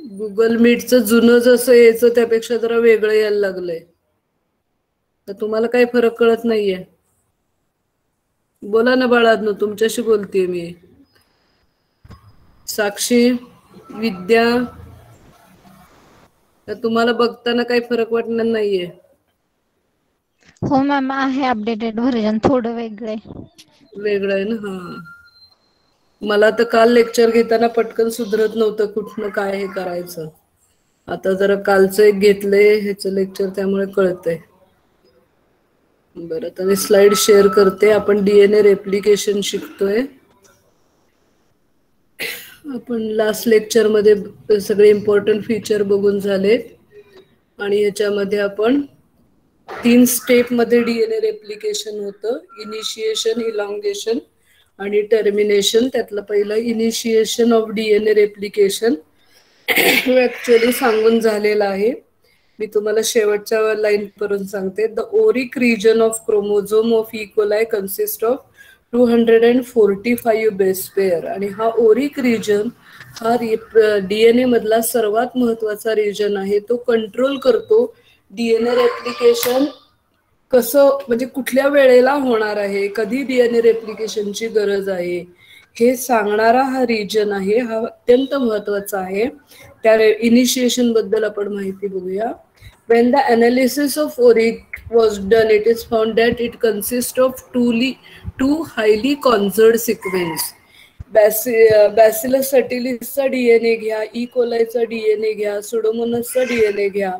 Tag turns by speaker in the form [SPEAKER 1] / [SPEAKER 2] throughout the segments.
[SPEAKER 1] Google मीटचं जुनं जसं यायचं त्यापेक्षा जरा वेगळं यायला लागलंय. तर तुम्हाला काही फरक कळत नाहीये? बोला ना बाळांनो, तुमच्याशी बोलतेय मी. साक्षी, विद्या, तर तुम्हाला बघताना काही फरक वाटणार नाहीये?
[SPEAKER 2] हो मॅम, आहे अपडेटेड व्हर्जन, थोडं वेगळं
[SPEAKER 1] वेगळं आहे ना. हा, मला तर काल लेक्चर घेताना पटकन सुधरत नव्हतं कुठनं काय हे करायचं. आता जरा कालचं एक घेतलंय ह्याचं लेक्चर, त्यामुळे कळतंय. बरं, तर मी स्लाइड शेअर करते. आपण DNA रेप्लिकेशन शिकतोय. आपण लास्ट लेक्चर मध्ये सगळे इम्पॉर्टंट फीचर बघून झालेत आणि ह्याच्यामध्ये आपण 3 स्टेप मध्ये DNA रेप्लिकेशन होतं. इनिशिएशन, इलॉंगेशन आणि टर्मिनेशन. त्यातलं पहिलं initiation of DNA replication actually सांगून झालेलं आहे. मी तुम्हाला शेवटच्या लाईन करून सांगते. The oriC region of chromosome of E coli consist of 245 base pair. आणि हा ओरिक रिजन हा DNA मधला सर्वात महत्वाचा रिजन आहे. तो कंट्रोल करतो DNA रेप्लिकेशन कसं, म्हणजे कुठल्या वेळेला होणार आहे, कधी DNA रेप्लिकेशनची गरज आहे, हे सांगणारा हा रिजन आहे. हा अत्यंत महत्वाचा आहे. त्या इनिशिएशन बद्दल आपण माहिती बघूया. When the analysis of ORIC was done, it is found that it consists of two highly conserved sequence. Bacillus सटिलिसचा DNA घ्या, ई कोलायचा DNA घ्या, सुडोमोनसचा DNA घ्या.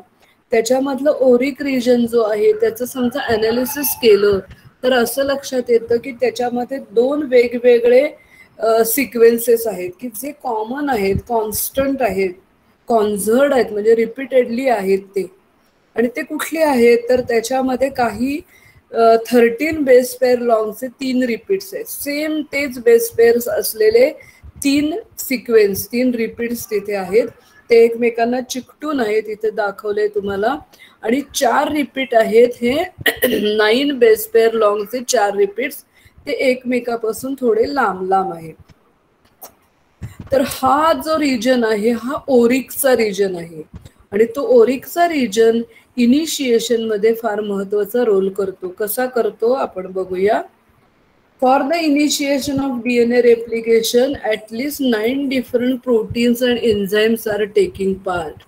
[SPEAKER 1] त्याच्यामधलं ओरिक रिजन जो आहे त्याचं समजा अनालिसिस केलं तर असं लक्षात येतं की त्याच्यामध्ये 2 वेगवेगळे सिक्वेन्सेस आहेत की जे कॉमन आहेत, कॉन्स्टंट आहेत, कॉन्झर्ड आहेत, म्हणजे रिपीटेडली आहेत ते. आणि ते कुठले आहेत तर त्याच्यामध्ये काही 13 बेस पेअर लॉंगचे 3 रिपीट्स आहेत. सेम तेच बेस पेअर्स असलेले 3 सिक्वेन्स, 3 रिपीट्स तिथे आहेत. ते एकमेकांना चिकटून आहेत, इथे दाखवले तुम्हाला. आणि 4 रिपीट आहेत. हे 9 बेस पेअर लॉंगचे 4 रिपीट्स, ते एकमेकापासून थोडे लांब लांब आहेत. तर हा जो रिजन आहे हा ओरिकचा रिजन आहे. आणि तो ओरिकचा रिजन इनिशिएशन मध्ये फार महत्वाचा रोल करतो. कसा करतो आपण बघूया. For the initiation of DNA replication, at least 9 different proteins and enzymes are taking part.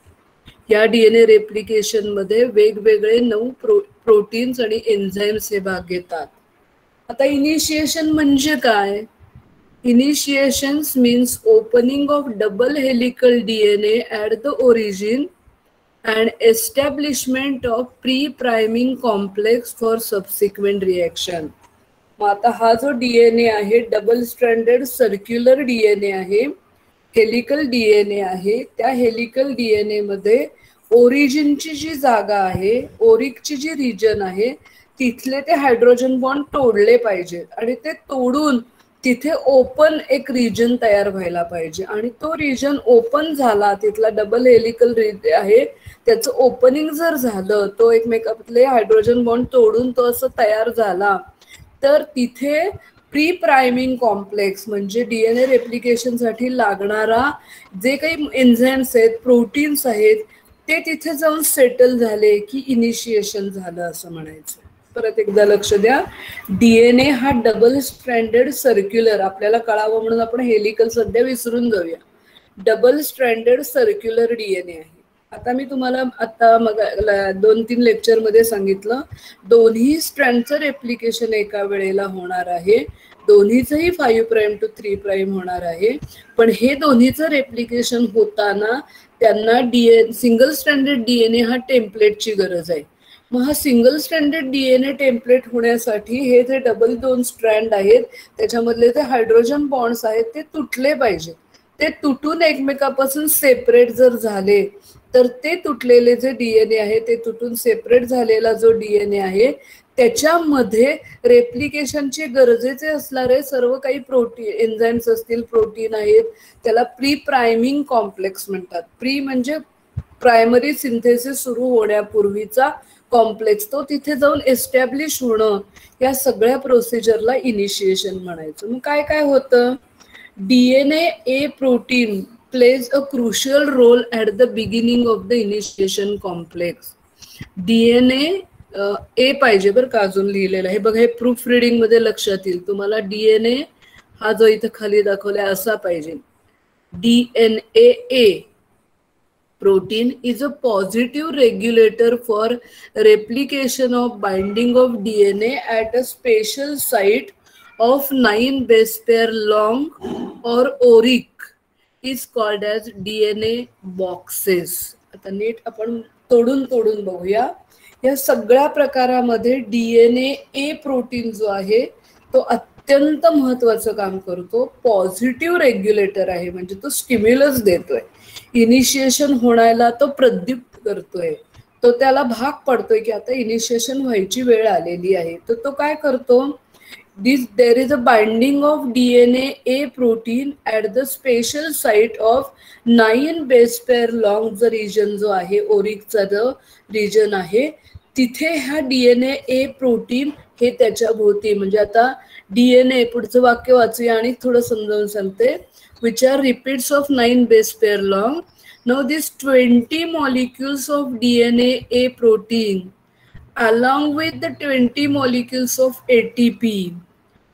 [SPEAKER 1] या DNA रेप्लिकेशन मध्ये वेगवेगळे 9 प्रोटीन्स आणि एन्झाईम्स हे भाग घेतात. आता इनिशिएशन म्हणजे काय? Initiations means opening of double helical DNA at the origin and establishment of pre-priming complex for subsequent reaction. मग आता हा जो DNA आहे डबल स्ट्रँडेड सर्क्युलर DNA आहे, हेलिकल DNA आहे. त्या हेलिकल DNA मध्ये ओरिजिनची जी जागा आहे, ओरिकची जी रिजन आहे, तिथले ते हायड्रोजन बॉन्ड तोडले पाहिजेत आणि ते तोडून तिथे ओपन एक रिजन तयार व्हायला पाहिजे. आणि तो रिजन ओपन झाला, तिथला डबल हेलिकल आहे त्याचं ओपनिंग जर झालं, तो एकमेकातले हायड्रोजन बॉन्ड तोडून तो असं तयार झाला, तर तिथे प्री प्रायमिंग कॉम्प्लेक्स म्हणजे DNA रेप्लिकेशनसाठी लागणारा जे काही एन्झाईम्स आहेत, प्रोटीन्स आहेत, ते तिथे जाऊन सेटल झाले की इनिशिएशन झालं असं म्हणायचं. परत एकदा लक्ष द्या. DNA हा डबल स्ट्रँडेड सर्क्युलर, आपल्याला कळावं म्हणून आपण हेलिकल सध्या विसरून जाऊया. डबल स्ट्रँडेड सर्क्युलर DNA आहे. आता मी तुम्हाला आता मग 2-3 लेक्चर मध्ये सांगितलं, दोन्ही स्ट्रँडचं रेप्लिकेशन एका वेळेला होणार आहे. दोन्हीचंही 5 प्राइम टू 3 प्राइम होणार आहे. पण हे दोन्हीचं रेप्लिकेशन होताना त्यांना सिंगल स्ट्रँडेड DNA हा टेम्पलेटची गरज आहे. मग हा सिंगल स्ट्रँडेड DNA टेम्पलेट होण्यासाठी हे जे डबल 2 स्ट्रँड आहेत त्याच्यामधले जे हायड्रोजन बॉन्ड्स आहेत ते तुटले पाहिजेत. ते तुटून एकमेकापासून सेपरेट जर झाले तर ते तुटलेले जे DNA आहे ते तुटून सेपरेट झालेला जो DNA आहे त्याच्यामध्ये रेप्लिकेशनचे गरजेचे असणारे सर्व काही प्रोटीन एन्झाईम्स असतील, प्रोटीन आहेत, त्याला प्री प्रायमिंग कॉम्प्लेक्स म्हणतात. प्री म्हणजे प्रायमरी सिंथेसिस सुरू होण्यापूर्वीचा कॉम्प्लेक्स, तो तिथे जाऊन एस्टॅब्लिश होणं, या सगळ्या प्रोसिजरला इनिशिएशन म्हणायचं. मग काय काय होतं? DNA A protein plays a crucial role at the beginning of the initiation complex. DNA ए पाहिजे बरं का अजून लिहिलेलं हे बघा, हे प्रूफ रिडिंग मध्ये लक्षात येईल तुम्हाला. डीएनए हा जो इथं खाली दाखवलाय असा पाहिजे. DNA A protein is a positive regulator for replication of binding of DNA at a special site of 9 base pair long or ORIC is called as DNA boxes. आता नीट आपण तोडून तोडून बघूया. या सगळ्या प्रकारामध्ये डीएनए ए प्रोटीन जो आहे तो अत्यंत महत्वाचं काम करतो. पॉझिटिव्ह रेग्युलेटर आहे, म्हणजे तो स्टिम्युलस देतोय, इनिशिएशन होण्याला तो प्रदीप्त करतोय, तो त्याला भाग पडतोय की आता इनिशिएशन व्हायची वेळ आलेली आहे. तर तो काय करतो, there is a binding of DNA A protein at the special site of 9 base pair long जो रिजन जो आहे, ओरिकचा जो रिजन आहे, तिथे ह्या डीएनए ए प्रोटीन हे त्याच्या भोवती, म्हणजे आता डीएनए पुढचं वाक्य वाचूया आणि थोडं समजावून सांगते. which are repeats of 9 base pair long. Now these 20 molecules of DNA A protein along with the 20 molecules of ATP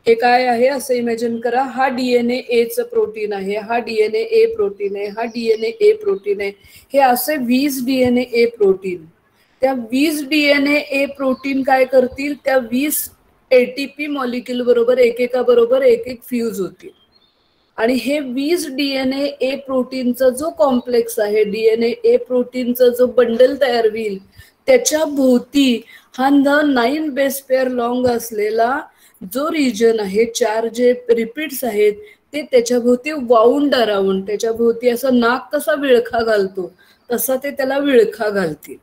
[SPEAKER 1] हे काय आहे असं इमॅजिन करा. हा डीएनए ए चं प्रोटीन आहे, हा डीएनए ए प्रोटीन आहे, हा डीएनए ए प्रोटीन आहे. हे असे 20 डीएनए ए प्रोटीन. त्या 20 डीएनए ए प्रोटीन काय करतील, त्या 20 एटीपी मॉलिक्यूल बरोबर एकेका बरोबर एक एक फ्यूज होतील. आणि हे 20 डीएनए ए प्रोटीनचा जो कॉम्प्लेक्स आहे, डीएनए ए प्रोटीनचा जो बंडल तयार होईल, त्याच्या भोवती हा 9 बेस पेअर लॉंग असलेला जो रिजन आहे, 4 जे रिपीट्स आहेत ते त्याच्या भोवती वाउंड अराउंड, त्याच्या भोवती असं नाक कसा विळखा घालतो तसा ते त्याला विळखा घालतील.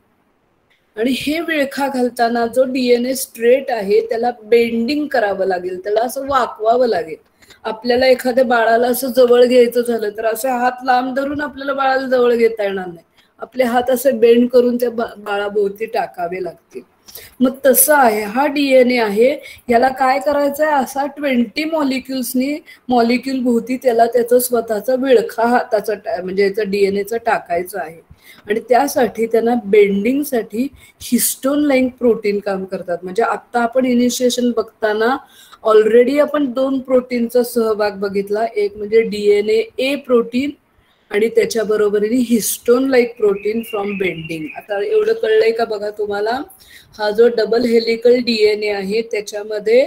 [SPEAKER 1] आणि हे विळखा घालताना जो डीएनए स्ट्रेट आहे त्याला बेंडिंग करावं लागेल, त्याला असं वाकवावं लागेल. आपल्याला एखाद्या बाळाला असं जवळ घ्यायचं झालं तर असे हात लांब धरून आपल्याला बाळाला जवळ घेता येणार नाही, आपले हात असे बेंड करून त्या बाळाभोवती टाकावे लागतील. मग तसं आहे हा डीएनए आहे, याला काय करायचं आहे, असा 20 मॉलिक्यूल भोवती त्याला त्याचं स्वतःचा विळखा हाताचा म्हणजे याचा डीएनएचा टाकायचं आहे. आणि त्यासाठी त्यांना बेंडिंगसाठी हिस्टोन लाईक प्रोटीन काम करतात. म्हणजे आता आपण इनिशिएशन बघताना ऑलरेडी आपण 2 प्रोटीनचा सहभाग बघितला, एक म्हणजे डीएनए ए प्रोटीन आणि त्याच्या बरोबरीने histone like protein from bending. आता एवढं कळलंय का बघा तुम्हाला. हा जो डबल हेलिकल डीएनए आहे त्याच्यामध्ये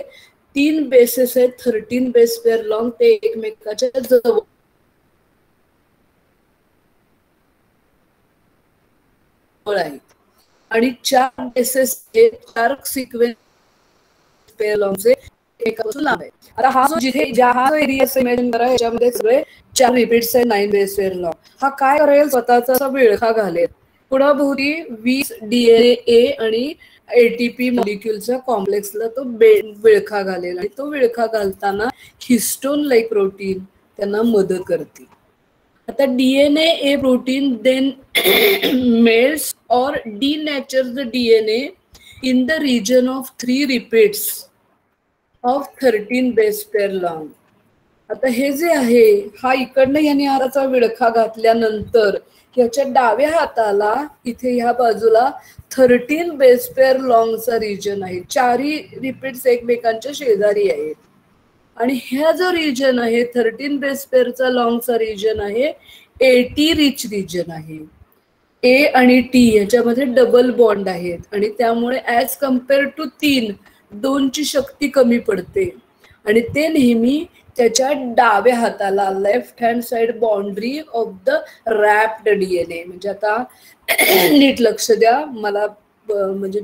[SPEAKER 1] 3 बेसेस आहेत, 13 बेस पेअर लॉंग, ते एकमेकाच्या जवळ आहेत. आणि 4 बेसेस आहेत, 4 सिक्वेन्स पेअर लॉंगचे एकापासून लांब आहे. आता हा जो जिथे हा जो एरिया इमॅजिन करा, याच्यामध्ये सगळे 4 रिपीट्स आहे 9 बेस पेअर लॉंग. हा काय करेल, स्वतःचा विळखा घालेल पुढाभोवती 20 डीएनए ए आणि एटीपी मॉलिक्यूलच्या कॉम्प्लेक्सला तो विळखा घालेल. आणि तो विळखा घालताना हिस्टोन लाईक प्रोटीन त्यांना मदत करते. आता डीएनए ए प्रोटीन देन मेल्ट्स और denature the DNA in the region of 3 repeats of 13 base pair long. आता हे जे आहे, हा इकडनं याने हाराचा विळखा घातल्यानंतर याच्या डाव्या हाताला इथे ह्या बाजूला 13 बेस पेअर लॉंगचा रिजन आहे. 4 रिपीट्स एकमेकांच्या शेजारी आहेत. आणि ह्या जो रिजन आहे 13 बेस पेअरचा लॉंगचा रिजन आहे, एटी रिच रिजन आहे. ए आणि टी याच्यामध्ये डबल बॉन्ड आहेत आणि त्यामुळे ऍज कम्पेअर टू 2 ची शक्ती कमी पडते. आणि ते नेहमी त्याच्या डाव्या हाताला left hand side boundary of the wrapped DNA. म्हणजे आता नीट लक्ष द्या, मला म्हणजे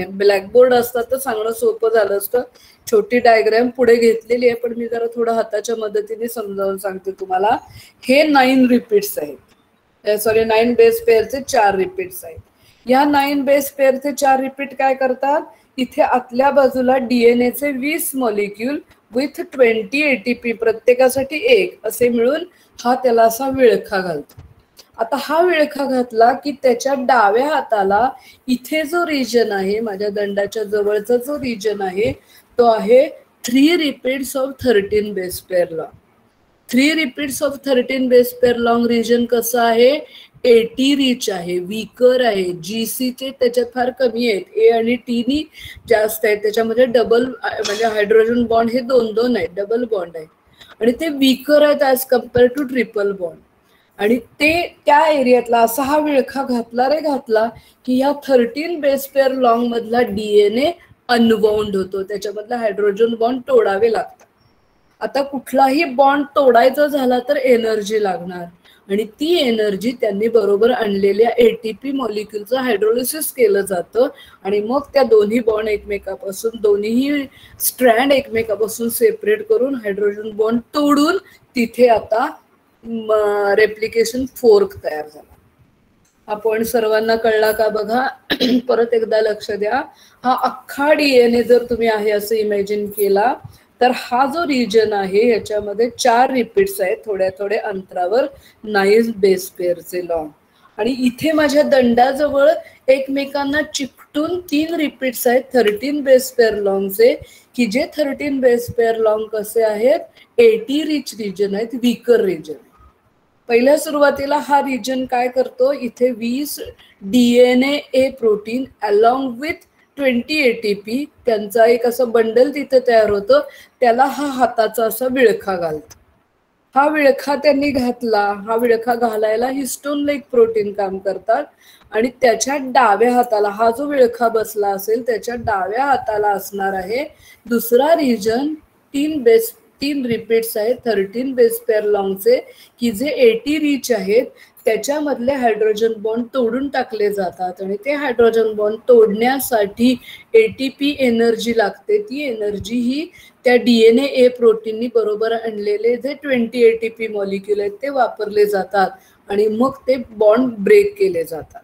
[SPEAKER 1] ब्लॅकबोर्ड असतात तर सांगणं सोपं झालं असतं. छोटी डायग्राम पुढे घेतलेली आहे पण मी जरा थोडं हाताच्या मदतीने समजावून सांगते तुम्हाला. हे 9 रिपीट्स आहेत, सॉरी 9 बेस पेअरचे 4 रिपीट्स आहेत. या 9 बेस पेअरचे 4 रिपीट काय करतात, इथे आतल्या बाजूला डीएनएचे 20 मॉलिक्यूल विथ 20 एटीपी प्रत्येकासाठी 1 असे मिळून हा त्याला असा विळखा घालतो. आता हा विळखा घातला की त्याच्या डाव्या हाताला इथे जो रिजन आहे, माझ्या दंडाच्या जवळचा जो रिजन आहे तो आहे 3 repeats of 13 base pair long. 3 repeats of 13 base pair long region कसं आहे, एटी रिच आहे, वीकर आहे. जीसीचे त्याच्यात फार कमी आहेत, ए आणि टी नी जास्त आहेत. त्याच्यामध्ये डबल म्हणजे हायड्रोजन बॉन्ड हे 2-2 आहेत, डबल बॉन्ड आहे आणि ते वीकर आहेत as compared to triple bond. आणि ते त्या एरियातला असा हा विळखा घातला की ह्या 13 बेस पेअर लॉंग मधला डीएनए अनबाउंड होतो, त्याच्यामधला हायड्रोजन बॉन्ड तोडावे लागतात. आता कुठलाही बॉन्ड तोडायचा झाला तर एनर्जी लागणार आणि ती एनर्जी त्यांनी बरोबर आणलेल्या एटीपी मॉलिक्युलचं हायड्रोलिसिस केलं जातं आणि मग त्या दोन्ही बॉन्ड एकमेकापासून, दोन्ही स्ट्रँड एकमेकापासून सेपरेट करून हायड्रोजन बॉन्ड तोडून तिथे आता रेप्लिकेशन फोर्क तयार झाला. हा पॉइंट सर्वांना कळला का बघा. परत एकदा लक्ष द्या. हा अख्खा डीएनए जर तुम्ही आहे असं इमॅजिन केला तर हा जो रिजन आहे ह्याच्यामध्ये 4 रिपीट्स आहेत थोड्या थोड्या अंतरावर 9 बेस पेअरचे लॉंग आणि इथे माझ्या दंडाजवळ एकमेकांना चिकटून 3 रिपीट्स आहेत 13 बेस पेअर लॉंगचे, की जे 13 बेस पेअर लॉंग कसे आहेत, एटी रिच रिजन आहेत, वीकर रिजन. पहिल्या सुरुवातीला हा रिजन काय करतो, इथे 20 DNA A protein along with 20 ATP त्यांचा एक असं बंडल तिथे तयार होतं, त्याला हा हाताचा असा विळखा घालतो. हा विळखा त्यांनी घातला. हा विळखा घालायला हिस्टोन लाईक प्रोटीन काम करतात आणि त्याच्या डाव्या हाताला हा जो विळखा बसला असेल त्याच्या डाव्या हाताला असणार आहे दुसरा रिजन 3 रिपीट्स आहेत 13 बेस पेअर लॉंगचे, की जे 80 रिच आहेत. त्याच्यामधले हायड्रोजन बॉन्ड तोडून टाकले जातात आणि ते हायड्रोजन बॉन्ड तोडण्यासाठी एटीपी एनर्जी लागते. ती एनर्जी ही त्या डीएनए ए प्रोटीननी बरोबर आणलेले जे 20 एटीपी मॉलिक्युल आहेत ते वापरले जातात आणि मग ते बॉन्ड ब्रेक केले जातात.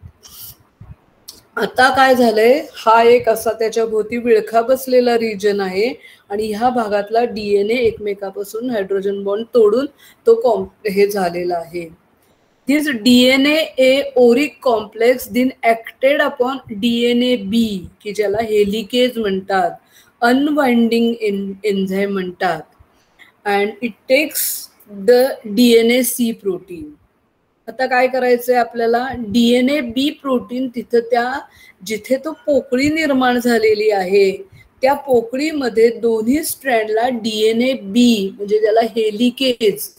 [SPEAKER 1] आता काय झालंय, हा एक असा त्याच्या भोवती विळखा बसलेला रिजन आहे आणि ह्या भागातला डीएनए एकमेकापासून हायड्रोजन बॉन्ड तोडून तो हे झालेला आहे. This DNA A ORIC complex then acted upon DNA B की ज्याला हेलिकेज म्हणतात, अनवाइंडिंग एन्झाइम म्हणतात, and it takes the DNA C protein. आता काय करायचंय आपल्याला, डीएनए बी प्रोटीन तिथं त्या जिथे तो पोकळी निर्माण झालेली आहे त्या पोकळीमध्ये दोन्ही स्ट्रँडला डीएनए बी म्हणजे ज्याला हेलिकेज,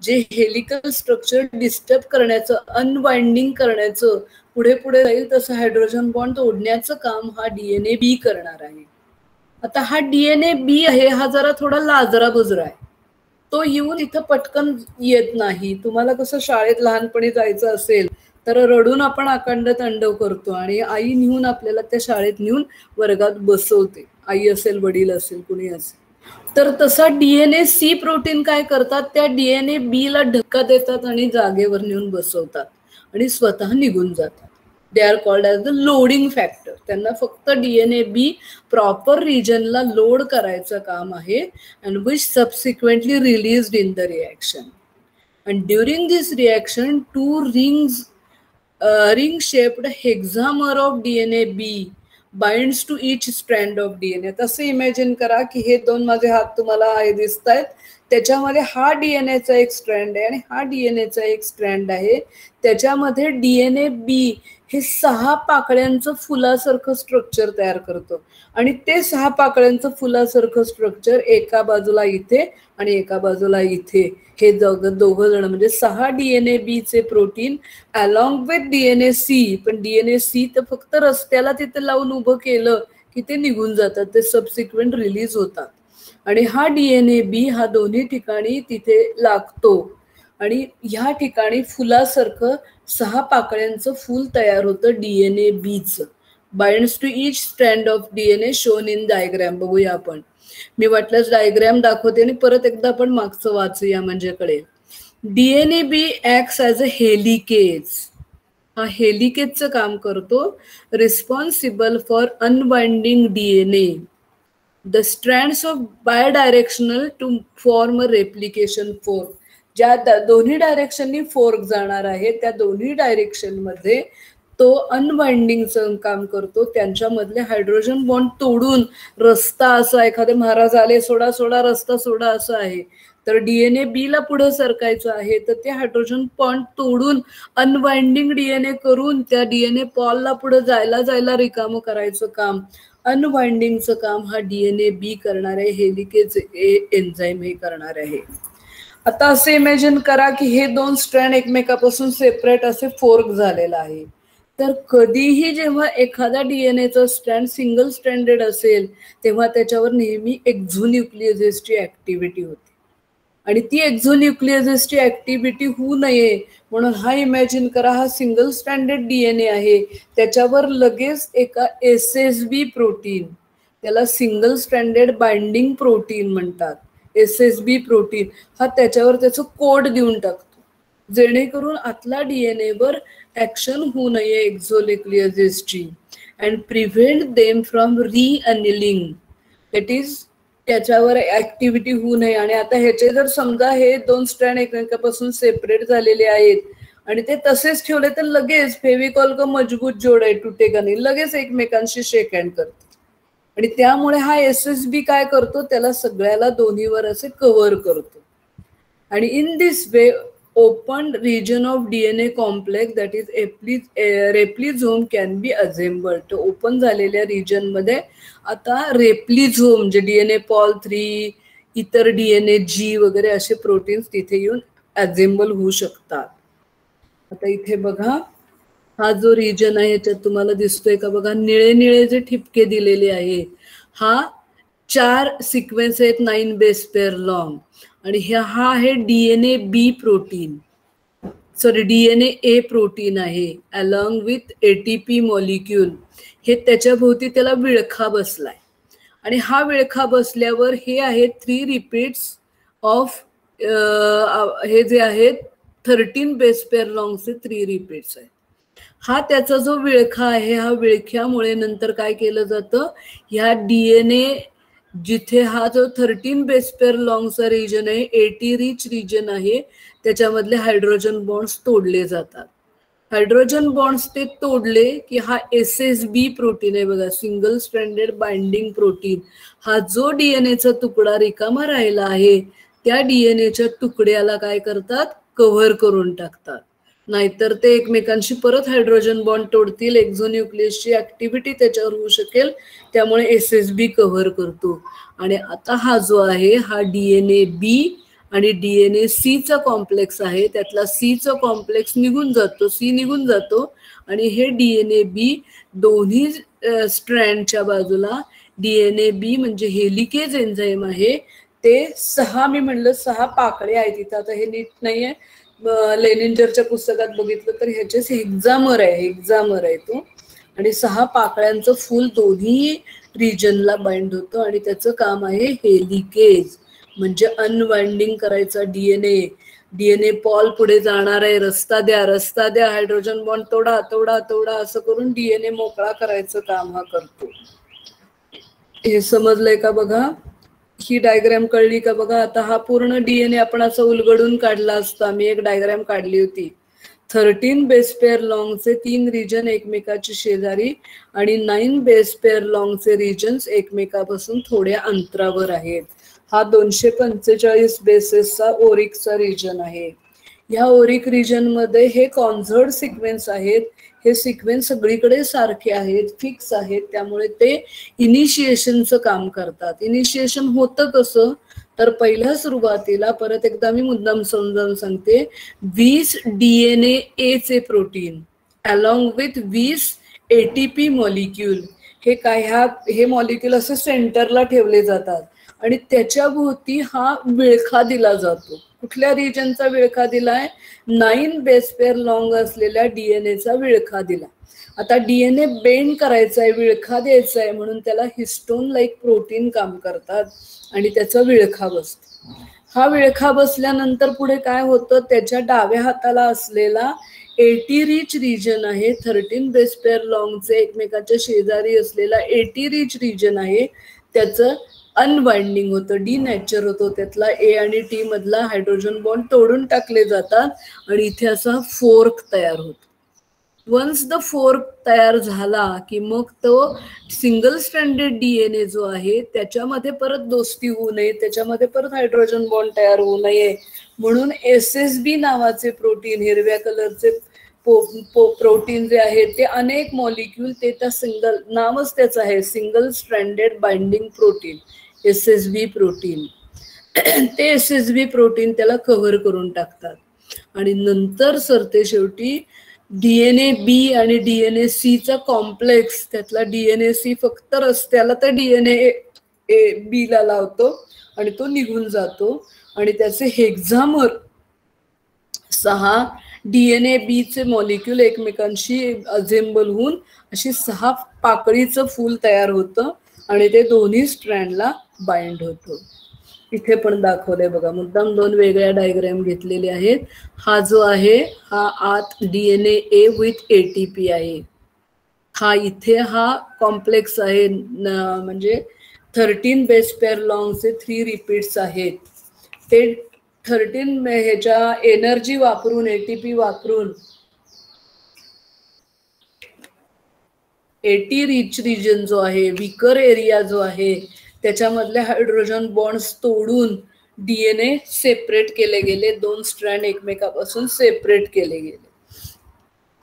[SPEAKER 1] जे हेलिकल स्ट्रक्चर डिस्टर्ब करण्याचं, अनवाइंडिंग करण्याचं, पुढे पुढे जाईल तसं हायड्रोजन बॉन्ड तोडण्याचं काम हा डीएनए बी करणार आहे. आता हा डीएनए बी आहे हा जरा थोडा लाजरा बुजरा आहे, तो येऊन इथं पटकन येत नाही. तुम्हाला कसं शाळेत लहानपणी जायचं असेल तर रडून आपण अखंड तांडव करतो आणि आई नेऊन आपल्याला त्या शाळेत नेऊन वर्गात बसवते, आई असेल वडील असेल कुणी असेल. तर तसा डीएनए सी प्रोटीन काय करतात, त्या डीएनए बी ला धक्का देतात आणि जागेवर नेऊन बसवतात आणि स्वतः निघून जातात. They are called as the loading factor. त्यांना फक्त डीएनए बी प्रॉपर रिजनला लोड करायचं काम आहे and which subsequently released in the reaction. And during this reaction 2 ring shaped hexamer of DNA B binds to each strand of DNA. तसं imagine करा की हे 2 माझे हात तुम्हाला आहे दिसत आहेत, त्याच्यामध्ये हा डीएनएचा एक स्ट्रँड आहे आणि हा डीएनएचा एक स्ट्रँड आहे. त्याच्यामध्ये डीएनए बी हे 6 पाकळ्यांचं फुलासारखं स्ट्रक्चर तयार करतो आणि ते 6 पाकळ्यांचं फुलासारखं स्ट्रक्चर एका बाजूला इथे आणि एका बाजूला इथे, हे दोघं जण म्हणजे 6 डीएनए बी चे protein along with DNA C. पण डीएनए सी तर फक्त रस्त्याला तिथे लावून उभं केलं की ते निघून जातात, ते सबसिक्वेंट रिलीज होतात आणि हा डीएनए बी हा दोन्ही ठिकाणी तिथे लागतो आणि ह्या ठिकाणी फुलासारखं 6 पाकळ्यांचं फूल तयार होतं डीएनए बीचं. Binds to each strand of DNA shown in diagram. बघूया आपण, मी वाटल्यास डायग्रॅम दाखवते आणि परत एकदा आपण मागचं वाचूया म्हणजे कळेल. DNA B acts as a helicase. हा हेलिकेजचं काम करतो, responsible for unbinding DNA. The strands of bidirectional to form a replication fork. ज्या दोन्ही डायरेक्शननी फोर्क जाणार आहे त्या दोन्ही डायरेक्शन मध्ये तो अनबाइंडिंगचं काम करतो. त्यांच्यामधले हायड्रोजन बॉन्ड तोडून रस्ता असा, एखादे महाराज आले सोडा सोडा रस्ता सोडा असं आहे, तर डीएनए बी ला पुढे सरकायचं आहे तर ते हायड्रोजन बॉन्ड तोडून अनवाइंडिंग डीएनए करून त्या डीएनए पॉलला पुढे जायला रिकामं करायचं काम, अनवाइंडिंगचं काम हा डीएनए बी करणार आहे, हेलिकेज एन्झाईम हे करणार आहे. आता असे इमॅजिन करा की हे दोन स्ट्रँड एकमेकापासून सेपरेट असे फोर्क झालेला आहे. तर कधीही जेव्हा एखादा डीएनएचा स्ट्रँड सिंगल स्ट्रँडेड असेल तेव्हा त्याच्यावर नेहमी एक्झोन्यूक्लियोजेसची ऍक्टिव्हिटी होते आणि ती एक्झोन्यूक्लियोजेसची ऍक्टिव्हिटी होऊ नये म्हणून हा इमॅजिन करा हा सिंगल स्ट्रँडेड डीएनए आहे, त्याच्यावर लगेच एका एसएसबी प्रोटीन, त्याला सिंगल स्ट्रँडेड बाइंडिंग प्रोटीन म्हणतात, एसएसबी प्रोटीन हा त्याच्यावर त्याचं कोड देऊन टाकतो जेणेकरून आतला डीएनए वर ऍक्शन होऊ नये एक्झोन्यूक्लियोजेसची and prevent them from reannealing, that is त्याच्यावर ऍक्टिव्हिटी होऊ नये. आणि आता ह्याचे जर समजा हे दोन स्ट्रँड एकमेकापासून सेपरेट झालेले आहेत आणि ते तसेच ठेवले तर लगेच फेविकॉल का मजबूत जोड आहे तुटेगा नाही, लगेच एकमेकांशी शेक हँड करते आणि त्यामुळे हा एसएसबी काय करतो त्याला सगळ्याला दोन्हीवर असे कव्हर करतो. आणि in this way open region of DNA complex that is replisome can be assembled. तर ओपन झालेल्या रिजन मध्ये आता रेप्लिझोम म्हणजे डीएनए पॉल 3 इतर डीएनए जी वगैरे असे प्रोटीन्स तिथे येऊन असेंबल होऊ शकतात. आता इथे बघा हा जो रिजन आहे याच्यात तुम्हाला दिसतोय का बघा, निळे निळे जे ठिपके दिलेले आहे हा 4 सिक्वेन्स आहेत 9 बेस पेअर लॉंग आणि हा आहे डीएनए बी प्रोटीन, सॉरी डीएनए ए प्रोटीन आहे अलॉंग विथ एटीपी मॉलिक्यूल. हे त्याच्या भोवती त्याला विळखा बसलाय आणि हा विळखा बसल्यावर हे आहेत 3 रिपीट्स ऑफ हे जे आहेत 13 बेस पेअर लॉंगचे 3 रिपीट्स आहेत. हा त्याचा जो विळखा आहे हा विळख्यामुळे नंतर काय केलं जातं, ह्या डीएनए जिथे हा जो 13 बेस पेअर लॉंगचा रिजन आहे 80 रिच रिजन आहे त्याच्यामधले हायड्रोजन बॉन्ड्स तोडले जातात. हायड्रोजन बॉन्ड्स ते तोडले की हा एसएसबी प्रोटीन आहे बघा, सिंगल स्ट्रँडेड बाइंडिंग प्रोटीन, हा जो डीएनएचा तुकडा रिकामा राहिला आहे त्या डीएनएच्या तुकड्याला काय करतात कव्हर करून टाकतात, नाहीतर ते एकमेकांशी परत हायड्रोजन बॉन्ड तोडतील, एक्झोन्यूक्लियसची ऍक्टिव्हिटी त्याच्यावर होऊ शकेल, त्यामुळे एसएसबी कव्हर करतो. आणि आता हा जो आहे हा डीएनए बी आणि डीएनए सी चा कॉम्प्लेक्स आहे, त्यातला सी चा कॉम्प्लेक्स निघून जातो, सी निघून जातो आणि हे डीएनए बी दोन्ही स्ट्रँडच्या बाजूला डीएनए बी म्हणजे हेलिकेज एन्झाईम आहे ते 6 मी म्हणलं 6 पाकळ्या आहेत तिथं, आता हे नीट नाहीये लेनिंजरच्या पुस्तकात बघितलं तर ह्याचेच हेक्झामर आहे तो आणि 6 पाकळ्यांचं फुल दोन्ही रिजनला बाइंड होतं आणि त्याचं काम आहे हेलिकेज म्हणजे अनवाइंडिंग करायचा डीएनए पॉल पुढे जाणार आहे, रस्ता द्या हायड्रोजन बॉन्ड तोडा असं करून डीएनए मोकळा करायचं काम हा करतो. हे समजलंय का बघा, ही डायग्राम कळली का बघा. आता हा पूर्ण डीएनए आपण असं उलगडून काढला असता, मी एक डायग्राम काढली होती, 13 बेस पेअर लॉंगचे 3 रिजन एकमेकाच्या शेजारी आणि 9 बेस पेअर लॉंगचे रिजन्स एकमेकापासून थोड्या अंतरावर आहेत. हा 245 बेसेसचा ओरिकचा रिजन आहे. ह्या ओरिक रिजन मध्ये हे कॉन्झर्ड सिक्वेन्स आहेत, हे सिक्वेन्स सगळीकडे सारखे आहेत, फिक्स आहेत, त्यामुळे ते इनिशिएशनचं काम करतात. इनिशिएशन होतं कसं तर पहिल्या सुरुवातीला परत एकदा मी मुद्दाम समजावून सांगते, 20 डीएनए ए चे protein along with 20 ATP molecule, हे काय हे मॉलिक्यूल असे सेंटरला ठेवले जातात आणि त्याच्या भोवती हा विळखा दिला जातो. कुठल्या रिजनचा विळखा दिलाय, 9 बेस पेअर लॉंग असलेल्या डीएनएचा विळखा दिला. आता डीएनए बेंड करायचा आहे, विळखा द्यायचा आहे म्हणून त्याला हिस्टोन लाईक प्रोटीन काम करतात आणि त्याचा विळखा बसतो. हा विळखा बसल्यानंतर पुढे काय होतं, त्याच्या डाव्या हाताला असलेला 80 रिच रिजन आहे, 13 बेस पेअर लॉंगचे एकमेकाच्या शेजारी असलेला 80 रिच रिजन आहे, त्याचं अनबाइंडिंग होतं, डिनॅचर होतो, त्यातला ए आणि टी मधला हायड्रोजन बॉन्ड तोडून टाकले जातात आणि इथे असा फोर्क तयार होतो. वन्स द फोर्क तयार झाला की मग तो सिंगल स्ट्रँडेड डीएनए जो आहे त्याच्यामध्ये परत दोस्ती होऊ नये, त्याच्यामध्ये परत हायड्रोजन बॉन्ड तयार होऊ नये म्हणून SSB नावाचे प्रोटीन, हिरव्या कलरचे प्रोटीन जे आहे ते अनेक मॉलिक्यूल, ते त्या सिंगल, नावच त्याचं आहे single stranded binding protein, SSB protein, ते SSB प्रोटीन त्याला कव्हर करून टाकतात. आणि नंतर सरते शेवटी DNA B आणि DNA C चा कॉम्प्लेक्स, त्यातला DNA C फक्त रस्त्याला तर DNA B ला लावतो आणि तो निघून जातो आणि त्याचे हेक्झामर 6 DNA B चे मॉलिक्यूल एकमेकांशी असेंबल होऊन अशी 6 पाकळीचं फूल तयार होतं आणि ते दोन्ही स्ट्रँडला बाइंड होतं. इथे पण दाखवलंय बघा, मुद्दाम 2 वेगळ्या डायग्राम घेतलेले आहेत. हा जो आहे हा आत DNA A विथ ATP आहे. हा इथे हा कॉम्प्लेक्स आहे, म्हणजे 13 बेस पेअर लॉंगचे 3 रिपीट्स आहेत. ते 13 ह्याच्या एनर्जी वापरून, ATP वापरून AT रिच रिजन जो आहे, विकर एरिया जो आहे, त्याच्यामधले हायड्रोजन बॉन्ड्स तोडून DNA सेपरेट केले गेले, 2 स्ट्रँड एकमेकापासून सेपरेट केले गेले.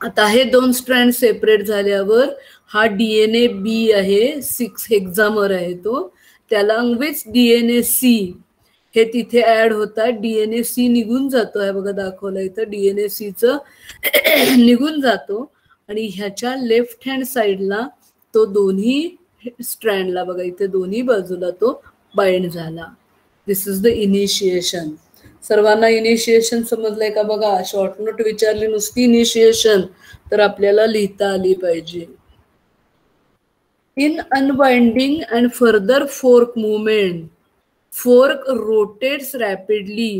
[SPEAKER 1] आता हे 2 स्ट्रँड सेपरेट झाल्यावर हा DNA B आहे, 6 हेक्झामर आहे तो, त्याला विथ DNA C हे तिथे ऍड होतात. DNA C निघून जातो आहे बघा, दाखवलं इथं DNA C च निघून जातो आणि ह्याच्या लेफ्ट हँड साइडला तो दोन्ही स्ट्रँडला बघा इथे दोन्ही बाजूला तो बाइंड झाला. दिस इज द इनिशिएशन. सर्वांना इनिशिएशन समजलंय का बघा? शॉर्ट नोट विचारली नुसती इनिशिएशन तर आपल्याला लिहिता आली पाहिजे. In unbinding and further fork movement, fork rotates rapidly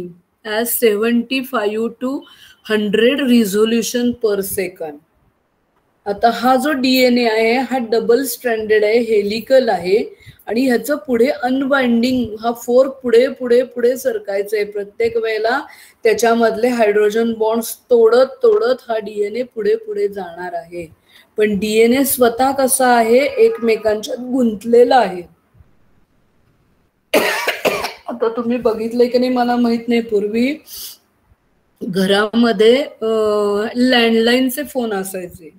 [SPEAKER 1] as 75 to 100 resolution per second. आता हा जो DNA आहे हा डबल स्ट्रँडेड आहे, हेलिकल आहे आणि ह्याचं पुढे अनबाइंडिंग, हा फोर्क पुढे पुढे पुढे सरकायचं आहे. प्रत्येक वेळेला त्याच्यामधले हायड्रोजन बॉन्ड्स तोडत तोडत हा DNA पुढे पुढे जाणार आहे. पण DNA स्वतः कसा आहे, एकमेकांच्यात गुंतलेला आहे. आता तुम्ही बघितलंय की नाही मला माहित नाही, पूर्वी घरामध्ये लँडलाईनचे फोन असायचे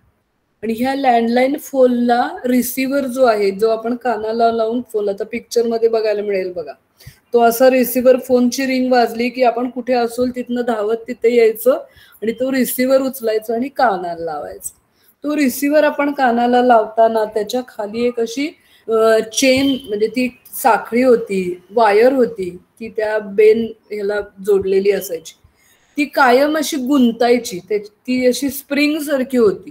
[SPEAKER 1] आणि ह्या लँडलाईन फोनला रिसिव्हर जो आहे, जो आपण कानाला लावून फोन, आता पिक्चर मध्ये बघायला मिळेल बघा, तो असा रिसिव्हर, फोनची रिंग वाजली की आपण कुठे असू तिथनं धावत तिथे यायचं आणि तो रिसिव्हर उचलायचा आणि कानाला लावायचा. तो रिसिव्हर आपण कानाला लावताना त्याच्या खाली एक अशी चेन, म्हणजे ती साखळी होती, वायर होती, ती त्या बेन ह्याला जोडलेली असायची. ती कायम अशी गुंतायची, ती अशी स्प्रिंग सारखी होती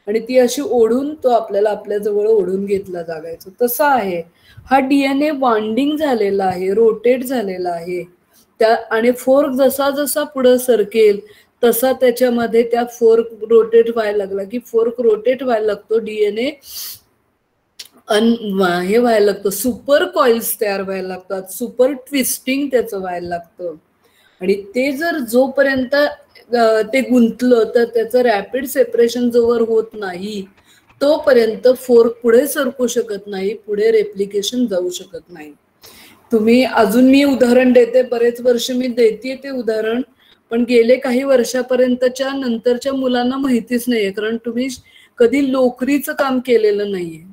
[SPEAKER 1] आणि ती अशी ओढून तो आपल्याला आपल्या जवळ ओढून घेतला जागायचं. तसं आहे हा DNA बाइंडिंग झालेला आहे, रोटेट झालेला आहे त्या, आणि फोर्क जसा जसा पुढे सरकेल तसा त्याच्यामध्ये त्या फोर्क रोटेट व्हायला लागला की फोर्क रोटेट व्हायला लागतो, DNA हे व्हायला लागतं, सुपर कॉइल्स तयार व्हायला लागतात, सुपर ट्विस्टिंग त्याचं व्हायला लागतं. आणि ते जर जोपर्यंत ते गुंतलं तर त्याचं रॅपिड सेपरेशन जोवर होत नाही तोपर्यंत फोर्क पुढे सरकू शकत नाही, पुढे रेप्लिकेशन जाऊ शकत नाही. तुम्ही अजून, मी उदाहरण देते, बरेच वर्ष मी देते ते उदाहरण, पण गेले काही वर्षापर्यंतच्या नंतरच्या मुलांना माहितीच नाहीये, कारण तुम्ही कधी लोकरीचं काम केलेलं नाहीये.